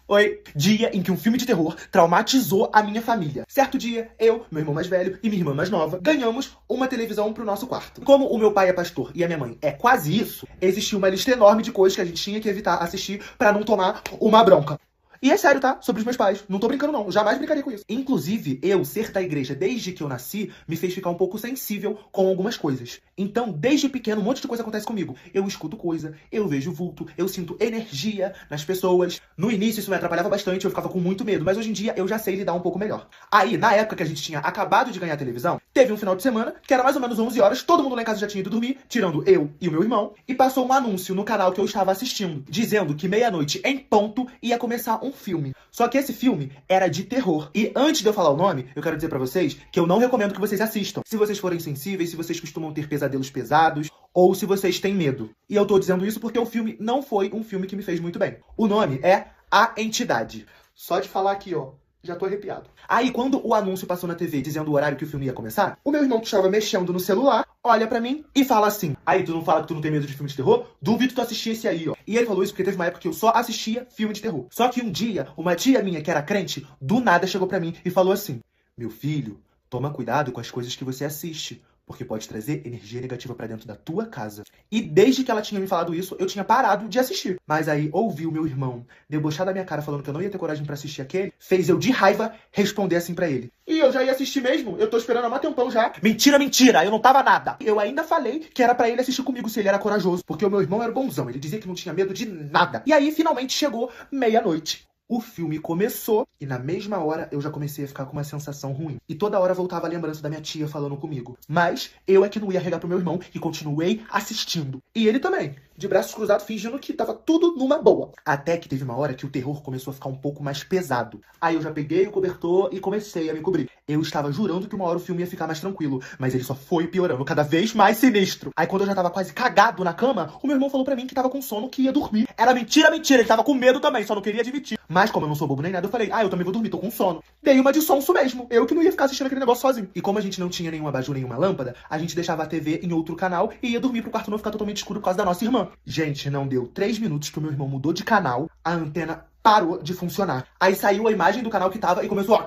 Oi, dia em que um filme de terror traumatizou a minha família. Certo dia, eu, meu irmão mais velho e minha irmã mais nova ganhamos uma televisão pro nosso quarto. Como o meu pai é pastor e a minha mãe é quase isso, existia uma lista enorme de coisas que a gente tinha que evitar assistir pra não tomar uma bronca. E é sério, tá? Sobre os meus pais. Não tô brincando, não. Jamais brincaria com isso. Inclusive, eu ser da igreja desde que eu nasci me fez ficar um pouco sensível com algumas coisas. Então, desde pequeno, um monte de coisa acontece comigo. Eu escuto coisa, eu vejo vulto, eu sinto energia nas pessoas. No início, isso me atrapalhava bastante, eu ficava com muito medo. Mas hoje em dia, eu já sei lidar um pouco melhor. Aí, na época que a gente tinha acabado de ganhar a televisão, teve um final de semana, que era mais ou menos 11 horas, todo mundo lá em casa já tinha ido dormir, tirando eu e o meu irmão, e passou um anúncio no canal que eu estava assistindo, dizendo que meia-noite em ponto ia começar um filme. Só que esse filme era de terror. E antes de eu falar o nome, eu quero dizer pra vocês que eu não recomendo que vocês assistam. Se vocês forem sensíveis, se vocês costumam ter pesadelos pesados, ou se vocês têm medo. E eu tô dizendo isso porque o filme não foi um filme que me fez muito bem. O nome é A Entidade. Só de falar aqui, ó, já tô arrepiado. Aí, quando o anúncio passou na TV dizendo o horário que o filme ia começar, o meu irmão que estava mexendo no celular, olha pra mim e fala assim: aí, tu não fala que tu não tem medo de filme de terror? Duvido tu assistir esse aí, ó. E ele falou isso porque teve uma época que eu só assistia filme de terror. Só que um dia, uma tia minha que era crente, do nada chegou pra mim e falou assim: meu filho, toma cuidado com as coisas que você assiste, porque pode trazer energia negativa pra dentro da tua casa. E desde que ela tinha me falado isso, eu tinha parado de assistir. Mas aí, ouvi o meu irmão debochar da minha cara falando que eu não ia ter coragem pra assistir aquele, fez eu, de raiva, responder assim pra ele: e eu já ia assistir mesmo? Eu tô esperando há mais tempão já. Mentira, mentira, eu não tava nada. Eu ainda falei que era pra ele assistir comigo se ele era corajoso, porque o meu irmão era bonzão, ele dizia que não tinha medo de nada. E aí, finalmente, chegou meia-noite. O filme começou e na mesma hora eu já comecei a ficar com uma sensação ruim. E toda hora voltava a lembrança da minha tia falando comigo. Mas eu é que não ia regar pro meu irmão e continuei assistindo. E ele também, de braços cruzados, fingindo que tava tudo numa boa. Até que teve uma hora que o terror começou a ficar um pouco mais pesado. Aí eu já peguei o cobertor e comecei a me cobrir. Eu estava jurando que uma hora o filme ia ficar mais tranquilo, mas ele só foi piorando, cada vez mais sinistro. Aí quando eu já tava quase cagado na cama, o meu irmão falou pra mim que tava com sono, que ia dormir. Era mentira, mentira, ele tava com medo também, só não queria admitir. Mas como eu não sou bobo nem nada, eu falei: eu também vou dormir, tô com sono. Dei uma de sonso mesmo, eu que não ia ficar assistindo aquele negócio sozinho. E como a gente não tinha nenhum abajur, nenhuma lâmpada, a gente deixava a TV em outro canal e ia dormir pro quarto não ficar totalmente escuro por causa da nossa irmã. Gente, não deu 3 minutos que o meu irmão mudou de canal, a antena parou de funcionar. Aí saiu a imagem do canal que tava e começou a...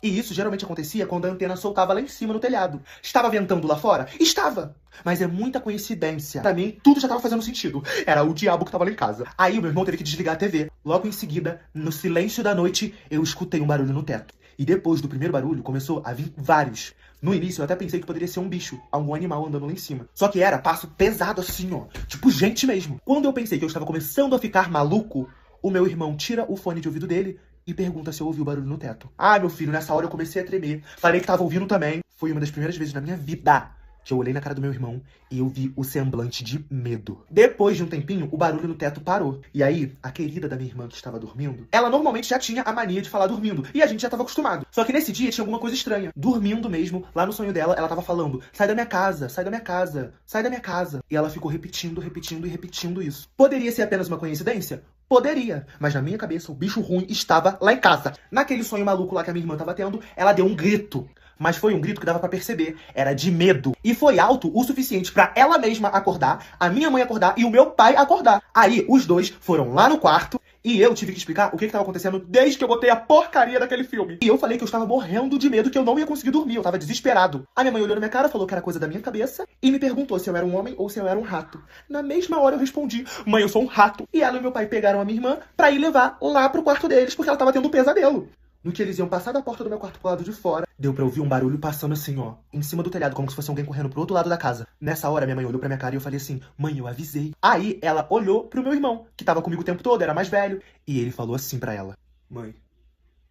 E isso geralmente acontecia quando a antena soltava lá em cima no telhado. Estava ventando lá fora? Estava! Mas é muita coincidência. Pra mim, tudo já tava fazendo sentido. Era o diabo que tava lá em casa. Aí o meu irmão teve que desligar a TV. Logo em seguida, no silêncio da noite, eu escutei um barulho no teto. E depois do primeiro barulho, começou a vir vários. No início, eu até pensei que poderia ser um bicho, algum animal andando lá em cima. Só que era passo pesado assim, ó. Tipo gente mesmo. Quando eu pensei que eu estava começando a ficar maluco, o meu irmão tira o fone de ouvido dele e pergunta se eu ouvi o barulho no teto. Meu filho, nessa hora eu comecei a tremer. Falei que tava ouvindo também. Foi uma das primeiras vezes na minha vida que eu olhei na cara do meu irmão e eu vi o semblante de medo. Depois de um tempinho, o barulho no teto parou. E aí, a querida da minha irmã que estava dormindo, ela normalmente já tinha a mania de falar dormindo. E a gente já estava acostumado. Só que nesse dia tinha alguma coisa estranha. Dormindo mesmo, lá no sonho dela, ela tava falando: sai da minha casa, sai da minha casa, sai da minha casa. E ela ficou repetindo, repetindo e repetindo isso. Poderia ser apenas uma coincidência? Poderia, mas na minha cabeça o bicho ruim estava lá em casa. Naquele sonho maluco lá que a minha irmã tava tendo, ela deu um grito. Mas foi um grito que dava pra perceber, era de medo. E foi alto o suficiente pra ela mesma acordar, a minha mãe acordar e o meu pai acordar. Aí os dois foram lá no quarto e eu tive que explicar o que tava acontecendo desde que eu botei a porcaria daquele filme. E eu falei que eu estava morrendo de medo, que eu não ia conseguir dormir, eu tava desesperado. A minha mãe olhou na minha cara, falou que era coisa da minha cabeça e me perguntou se eu era um homem ou se eu era um rato. Na mesma hora eu respondi: mãe, eu sou um rato. E ela e meu pai pegaram a minha irmã pra ir levar lá pro quarto deles, porque ela tava tendo um pesadelo. No que eles iam passar da porta do meu quarto pro lado de fora, deu pra ouvir um barulho passando assim, ó, em cima do telhado, como se fosse alguém correndo pro outro lado da casa. Nessa hora, minha mãe olhou pra minha cara e eu falei assim: mãe, eu avisei. Aí, ela olhou pro meu irmão, que tava comigo o tempo todo, era mais velho, e ele falou assim pra ela: mãe,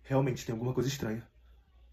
realmente tem alguma coisa estranha.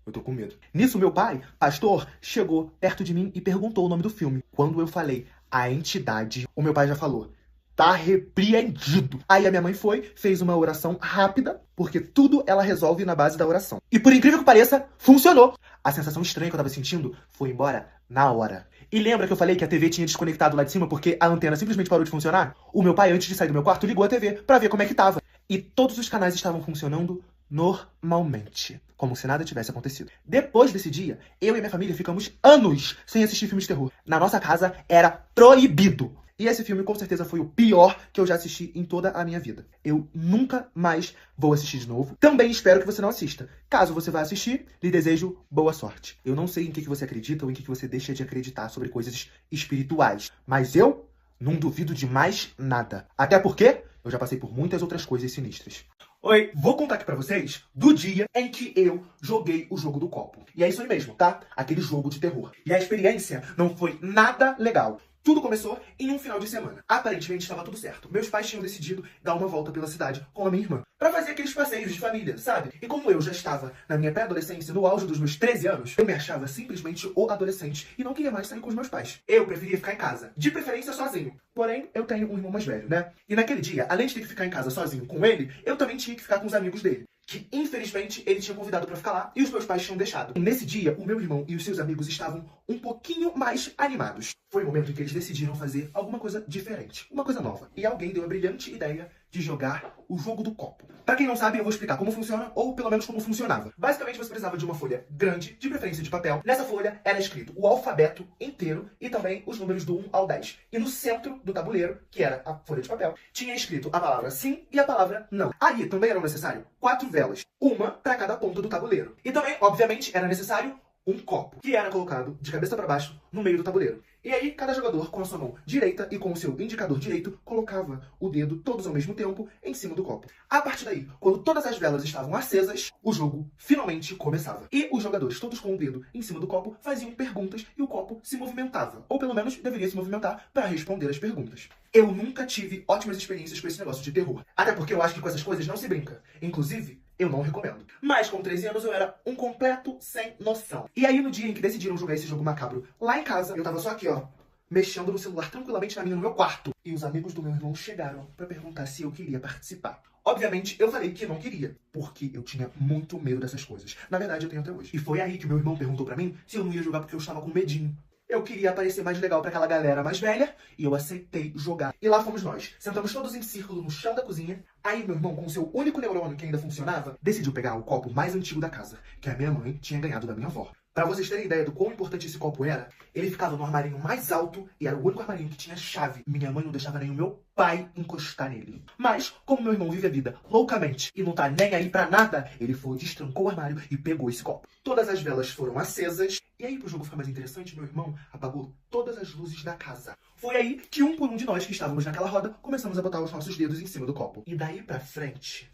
Eu tô com medo. Nisso, meu pai, pastor, chegou perto de mim e perguntou o nome do filme. Quando eu falei A Entidade, o meu pai já falou: tá repreendido. Aí a minha mãe foi, fez uma oração rápida, porque tudo ela resolve na base da oração. E por incrível que pareça, funcionou. A sensação estranha que eu tava sentindo foi embora na hora. E lembra que eu falei que a TV tinha desconectado lá de cima porque a antena simplesmente parou de funcionar? O meu pai, antes de sair do meu quarto, ligou a TV pra ver como é que tava. E todos os canais estavam funcionando normalmente, como se nada tivesse acontecido. Depois desse dia, eu e minha família ficamos anos sem assistir filmes de terror. Na nossa casa era proibido. E esse filme, com certeza, foi o pior que eu já assisti em toda a minha vida. Eu nunca mais vou assistir de novo. Também espero que você não assista. Caso você vá assistir, lhe desejo boa sorte. Eu não sei em que você acredita ou em que você deixa de acreditar sobre coisas espirituais. Mas eu não duvido de mais nada. Até porque eu já passei por muitas outras coisas sinistras. Oi, vou contar aqui pra vocês do dia em que eu joguei o jogo do copo. E é isso aí mesmo, tá? Aquele jogo de terror. E a experiência não foi nada legal. Tudo começou em um final de semana. Aparentemente estava tudo certo. Meus pais tinham decidido dar uma volta pela cidade com a minha irmã, pra fazer aqueles passeios de família, sabe? E como eu já estava na minha pré-adolescência, no auge dos meus 13 anos, eu me achava simplesmente o adolescente e não queria mais sair com os meus pais. Eu preferia ficar em casa, de preferência sozinho. Porém, eu tenho um irmão mais velho, né? E naquele dia, além de ter que ficar em casa sozinho com ele, eu também tinha que ficar com os amigos dele, que infelizmente ele tinha convidado pra ficar lá e os meus pais tinham deixado. E nesse dia, o meu irmão e os seus amigos estavam um pouquinho mais animados. Foi o momento em que eles decidiram fazer alguma coisa diferente, uma coisa nova. E alguém deu a brilhante ideia de jogar o jogo do copo. Pra quem não sabe, eu vou explicar como funciona, ou pelo menos como funcionava. Basicamente, você precisava de uma folha grande, de preferência de papel. Nessa folha era escrito o alfabeto inteiro e também os números do 1 ao 10. E no centro do tabuleiro, que era a folha de papel, tinha escrito a palavra sim e a palavra não. Aí também eram necessários 4 velas, uma para cada ponta do tabuleiro. E também, obviamente, era necessário um copo, que era colocado de cabeça para baixo no meio do tabuleiro. E aí, cada jogador, com a sua mão direita e com o seu indicador direito, colocava o dedo, todos ao mesmo tempo, em cima do copo. A partir daí, quando todas as velas estavam acesas, o jogo finalmente começava. E os jogadores, todos com o dedo em cima do copo, faziam perguntas e o copo se movimentava. Ou pelo menos deveria se movimentar para responder as perguntas. Eu nunca tive ótimas experiências com esse negócio de terror. Até porque eu acho que com essas coisas não se brinca. Inclusive, eu não recomendo. Mas com 13 anos eu era um completo sem noção. E aí no dia em que decidiram jogar esse jogo macabro lá em casa, eu tava só aqui, ó, mexendo no celular tranquilamente na minha, no meu quarto. E os amigos do meu irmão chegaram pra perguntar se eu queria participar. Obviamente, eu falei que não queria, porque eu tinha muito medo dessas coisas. Na verdade, eu tenho até hoje. E foi aí que o meu irmão perguntou pra mim se eu não ia jogar porque eu estava com medinho. Eu queria parecer mais legal pra aquela galera mais velha e eu aceitei jogar. E lá fomos nós. Sentamos todos em círculo no chão da cozinha. Aí meu irmão, com o seu único neurônio que ainda funcionava, decidiu pegar o copo mais antigo da casa, que a minha mãe tinha ganhado da minha avó. Pra vocês terem ideia do quão importante esse copo era, ele ficava no armarinho mais alto e era o único armarinho que tinha chave. Minha mãe não deixava nem o meu pai encostar nele. Mas, como meu irmão vive a vida loucamente e não tá nem aí pra nada, ele foi, destrancou o armário e pegou esse copo. Todas as velas foram acesas. E aí, pro jogo ficar mais interessante, meu irmão apagou todas as luzes da casa. Foi aí que um por um de nós que estávamos naquela roda, começamos a botar os nossos dedos em cima do copo. E daí pra frente,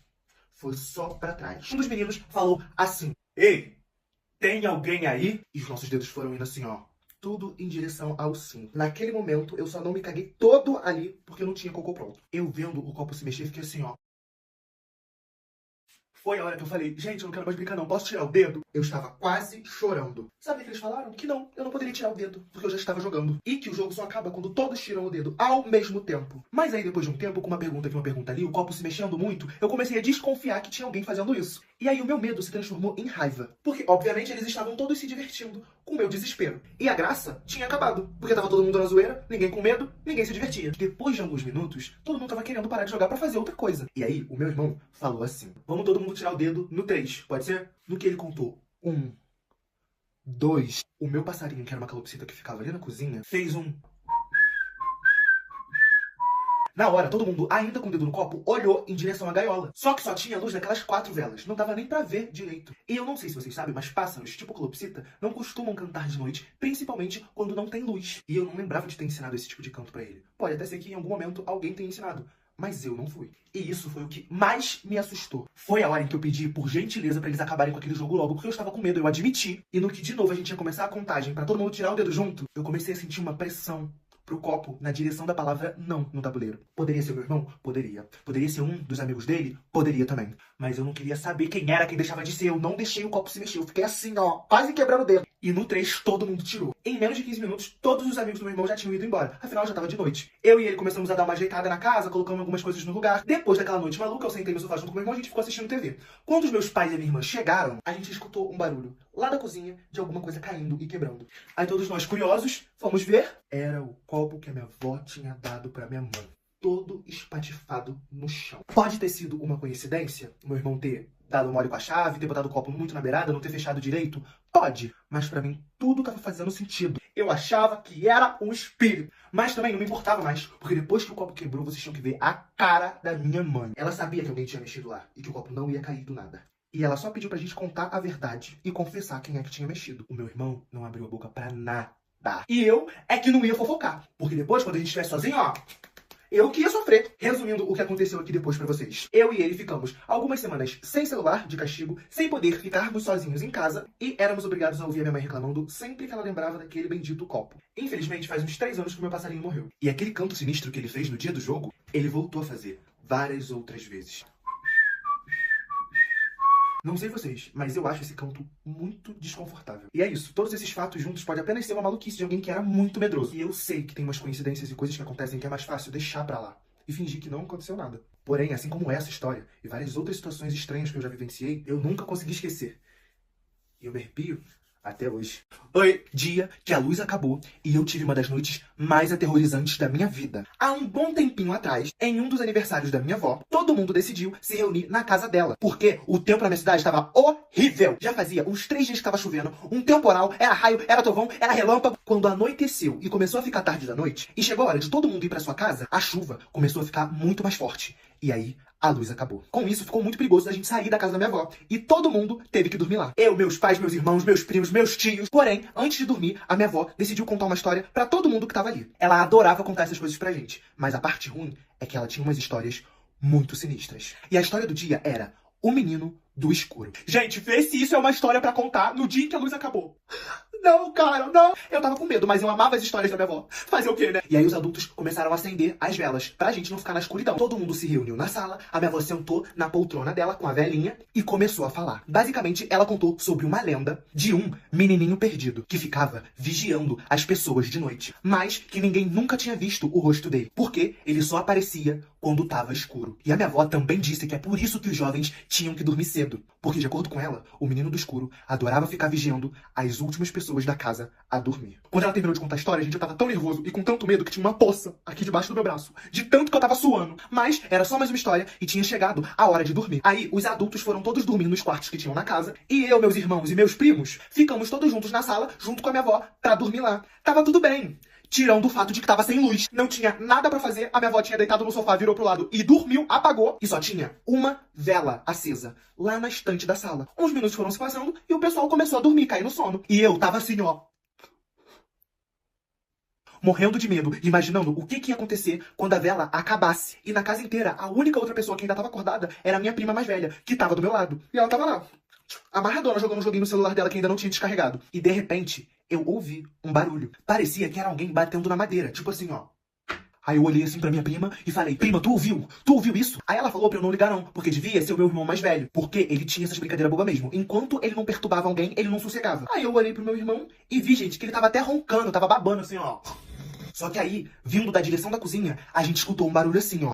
foi só pra trás. Um dos meninos falou assim: "Ei, tem alguém aí?" E os nossos dedos foram indo assim, ó, tudo em direção ao sim. Naquele momento, eu só não me caguei todo ali, porque eu não tinha cocô pronto. Eu vendo o copo se mexer, fiquei assim, ó. Foi a hora que eu falei, gente, eu não quero mais brincar não, posso tirar o dedo? Eu estava quase chorando. Sabe o que eles falaram? Que não, eu não poderia tirar o dedo, porque eu já estava jogando. E que o jogo só acaba quando todos tiram o dedo ao mesmo tempo. Mas aí, depois de um tempo, com uma pergunta aqui, uma pergunta ali, o copo se mexendo muito, eu comecei a desconfiar que tinha alguém fazendo isso. E aí o meu medo se transformou em raiva. Porque, obviamente, eles estavam todos se divertindo com o meu desespero. E a graça tinha acabado. Porque tava todo mundo na zoeira, ninguém com medo, ninguém se divertia. Depois de alguns minutos, todo mundo tava querendo parar de jogar pra fazer outra coisa. E aí, o meu irmão falou assim: "Vamos todo mundo tirar o dedo no 3, pode ser?" No que ele contou 1, 2, o meu passarinho, que era uma calopsita que ficava ali na cozinha, fez um... Na hora, todo mundo, ainda com o dedo no copo, olhou em direção à gaiola. Só que só tinha luz daquelas 4 velas. Não dava nem pra ver direito. E eu não sei se vocês sabem, mas pássaros, tipo calopsita, não costumam cantar de noite, principalmente quando não tem luz. E eu não lembrava de ter ensinado esse tipo de canto pra ele. Pode até ser que em algum momento alguém tenha ensinado, mas eu não fui. E isso foi o que mais me assustou. Foi a hora em que eu pedi, por gentileza, pra eles acabarem com aquele jogo logo, porque eu estava com medo, eu admiti. E no que, de novo, a gente ia começar a contagem pra todo mundo tirar o dedo junto, eu comecei a sentir uma pressão pro copo na direção da palavra não no tabuleiro. Poderia ser meu irmão? Poderia. Poderia ser um dos amigos dele? Poderia também. Mas eu não queria saber quem era, quem deixava de ser. Eu não deixei o copo se mexer. Eu fiquei assim, ó, quase quebrando o dedo. E no 3, todo mundo tirou. Em menos de 15 minutos, todos os amigos do meu irmão já tinham ido embora. Afinal, já tava de noite. Eu e ele começamos a dar uma ajeitada na casa, colocando algumas coisas no lugar. Depois daquela noite maluca, eu sentei no sofá junto com meu irmão e a gente ficou assistindo TV. Quando os meus pais e a minha irmã chegaram, a gente escutou um barulho lá da cozinha de alguma coisa caindo e quebrando. Aí todos nós, curiosos, fomos ver. Era o copo que a minha avó tinha dado pra minha mãe, todo espatifado no chão. Pode ter sido uma coincidência, meu irmão ter dado mole com a chave, ter botado o copo muito na beirada, não ter fechado direito? Pode. Mas pra mim, tudo tava fazendo sentido. Eu achava que era um espírito. Mas também não me importava mais, porque depois que o copo quebrou, vocês tinham que ver a cara da minha mãe. Ela sabia que alguém tinha mexido lá e que o copo não ia cair do nada. E ela só pediu pra gente contar a verdade e confessar quem é que tinha mexido. O meu irmão não abriu a boca pra nada. E eu é que não ia fofocar. Porque depois, quando a gente estivesse sozinho, ó, eu que ia sofrer. Resumindo o que aconteceu aqui depois pra vocês. Eu e ele ficamos algumas semanas sem celular, de castigo, sem poder ficarmos sozinhos em casa e éramos obrigados a ouvir a minha mãe reclamando sempre que ela lembrava daquele bendito copo. Infelizmente, faz uns 3 anos que o meu passarinho morreu. E aquele canto sinistro que ele fez no dia do jogo, ele voltou a fazer várias outras vezes. Não sei vocês, mas eu acho esse canto muito desconfortável. E é isso, todos esses fatos juntos podem apenas ser uma maluquice de alguém que era muito medroso. E eu sei que tem umas coincidências e coisas que acontecem que é mais fácil deixar pra lá e fingir que não aconteceu nada. Porém, assim como essa história e várias outras situações estranhas que eu já vivenciei, eu nunca consegui esquecer. E eu me arrepio até hoje. Oi, dia que a luz acabou e eu tive uma das noites mais aterrorizantes da minha vida. Há um bom tempinho atrás, em um dos aniversários da minha avó, todo mundo decidiu se reunir na casa dela, porque o tempo na minha cidade estava horrível. Já fazia uns 3 dias que estava chovendo, um temporal, era raio, era trovão, era relâmpago. Quando anoiteceu e começou a ficar tarde da noite, e chegou a hora de todo mundo ir pra sua casa, a chuva começou a ficar muito mais forte. E aí, a luz acabou. Com isso, ficou muito perigoso da gente sair da casa da minha avó. E todo mundo teve que dormir lá. Eu, meus pais, meus irmãos, meus primos, meus tios. Porém, antes de dormir, a minha avó decidiu contar uma história pra todo mundo que tava ali. Ela adorava contar essas coisas pra gente. Mas a parte ruim é que ela tinha umas histórias muito sinistras. E a história do dia era O Menino do Escuro. Gente, vê se isso é uma história pra contar no dia em que a luz acabou. Não, cara, não. Eu tava com medo, mas eu amava as histórias da minha avó. Fazer o quê, né? E aí os adultos começaram a acender as velas, pra gente não ficar na escuridão. Todo mundo se reuniu na sala, a minha avó sentou na poltrona dela com a velinha e começou a falar. Basicamente, ela contou sobre uma lenda de um menininho perdido, que ficava vigiando as pessoas de noite, mas que ninguém nunca tinha visto o rosto dele, porque ele só aparecia quando tava escuro. E a minha avó também disse que é por isso que os jovens tinham que dormir cedo, porque de acordo com ela, o menino do escuro adorava ficar vigiando as últimas pessoas da casa a dormir. Quando ela terminou de contar a história, gente, eu tava tão nervoso e com tanto medo que tinha uma poça aqui debaixo do meu braço, de tanto que eu tava suando. Mas era só mais uma história e tinha chegado a hora de dormir. Aí os adultos foram todos dormir nos quartos que tinham na casa e eu, meus irmãos e meus primos ficamos todos juntos na sala, junto com a minha avó, pra dormir lá. Tava tudo bem. Tirando o fato de que tava sem luz. Não tinha nada pra fazer. A minha avó tinha deitado no sofá, virou pro lado e dormiu, apagou. E só tinha uma vela acesa lá na estante da sala. Uns minutos foram se passando e o pessoal começou a dormir, cair no sono. E eu tava assim, ó, morrendo de medo, imaginando o que ia acontecer quando a vela acabasse. E na casa inteira, a única outra pessoa que ainda tava acordada era a minha prima mais velha, que tava do meu lado. E ela tava lá, amarradona, jogando um joguinho no celular dela que ainda não tinha descarregado. E de repente, eu ouvi um barulho. Parecia que era alguém batendo na madeira, tipo assim, ó. Aí eu olhei assim pra minha prima e falei, prima, tu ouviu? Tu ouviu isso? Aí ela falou pra eu não ligar não, porque devia ser o meu irmão mais velho. Porque ele tinha essas brincadeiras boba mesmo. Enquanto ele não perturbava alguém, ele não sossegava. Aí eu olhei pro meu irmão e vi, gente, que ele tava até roncando, tava babando assim, ó. Só que aí, vindo da direção da cozinha, a gente escutou um barulho assim, ó.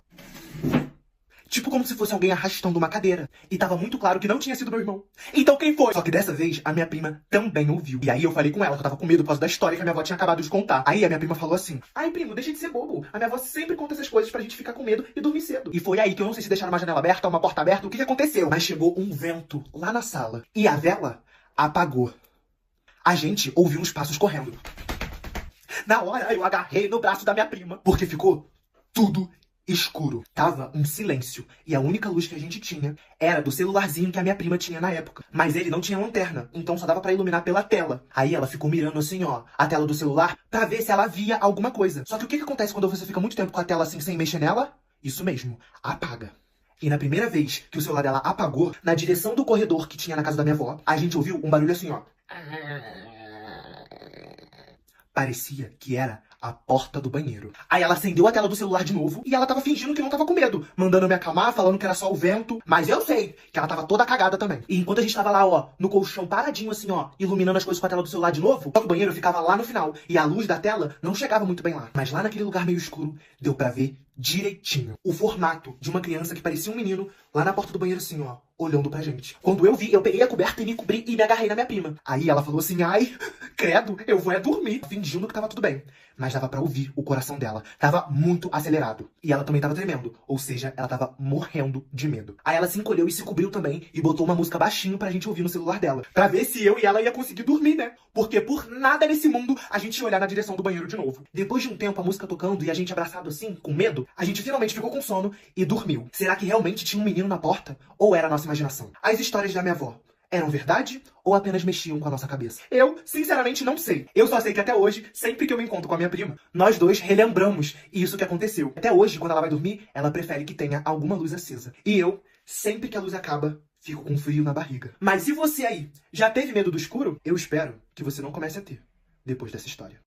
Tipo como se fosse alguém arrastando uma cadeira. E tava muito claro que não tinha sido meu irmão. Então quem foi? Só que dessa vez, a minha prima também ouviu. E aí eu falei com ela que eu tava com medo por causa da história que a minha avó tinha acabado de contar. Aí a minha prima falou assim, ai primo, deixa de ser bobo. A minha avó sempre conta essas coisas pra gente ficar com medo e dormir cedo. E foi aí que eu não sei se deixaram uma janela aberta, uma porta aberta, o que aconteceu. Mas chegou um vento lá na sala. E a vela apagou. A gente ouviu uns passos correndo. Na hora eu agarrei no braço da minha prima. Porque ficou tudo escuro. Tava um silêncio. E a única luz que a gente tinha era do celularzinho que a minha prima tinha na época. Mas ele não tinha lanterna, então só dava pra iluminar pela tela. Aí ela ficou mirando assim, ó, a tela do celular pra ver se ela via alguma coisa. Só que o que acontece quando você fica muito tempo com a tela assim sem mexer nela? Isso mesmo, apaga. E na primeira vez que o celular dela apagou, na direção do corredor que tinha na casa da minha avó, a gente ouviu um barulho assim, ó. Parecia que era a porta do banheiro. Aí ela acendeu a tela do celular de novo e ela tava fingindo que não tava com medo, mandando eu me acalmar, falando que era só o vento. Mas eu sei que ela tava toda cagada também. E enquanto a gente tava lá, ó, no colchão paradinho assim, ó, iluminando as coisas com a tela do celular de novo, o banheiro ficava lá no final e a luz da tela não chegava muito bem lá. Mas lá naquele lugar meio escuro, deu pra ver direitinho. O formato de uma criança que parecia um menino lá na porta do banheiro assim, ó, olhando pra gente. Quando eu vi, eu peguei a coberta e me cobri e me agarrei na minha prima. Aí ela falou assim, ai, credo, eu vou dormir. Fingindo que tava tudo bem. Mas dava pra ouvir o coração dela. Tava muito acelerado. E ela também tava tremendo. Ou seja, ela tava morrendo de medo. Aí ela se encolheu e se cobriu também e botou uma música baixinho pra gente ouvir no celular dela. Pra ver se eu e ela ia conseguir dormir, né? Porque por nada nesse mundo a gente ia olhar na direção do banheiro de novo. Depois de um tempo, a música tocando e a gente abraçado assim, com medo, a gente finalmente ficou com sono e dormiu. Será que realmente tinha um menino na porta? Ou era a nossa imaginação? As histórias da minha avó eram verdade ou apenas mexiam com a nossa cabeça? Eu, sinceramente, não sei. Eu só sei que até hoje, sempre que eu me encontro com a minha prima, nós dois relembramos isso que aconteceu. Até hoje, quando ela vai dormir, ela prefere que tenha alguma luz acesa. E eu, sempre que a luz acaba, fico com frio na barriga. Mas se você aí já teve medo do escuro, eu espero que você não comece a ter depois dessa história.